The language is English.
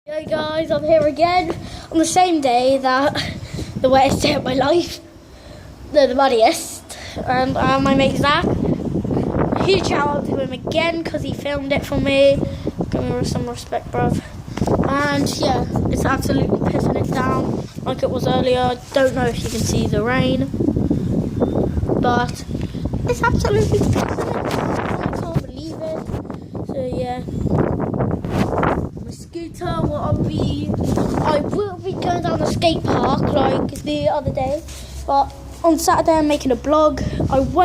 Hey guys, I'm here again on the same day that the wettest day of my life, the muddiest, and my mate Zach. Huge shout out to him again because he filmed it for me. Give me some respect, bruv. And yeah, it's absolutely pissing it down like it was earlier. Don't know if you can see the rain, but it's absolutely pissing it down. I can't believe it. So yeah. Scooter, I will be going down the skate park like the other day, but on Saturday I'm making a vlog. I won't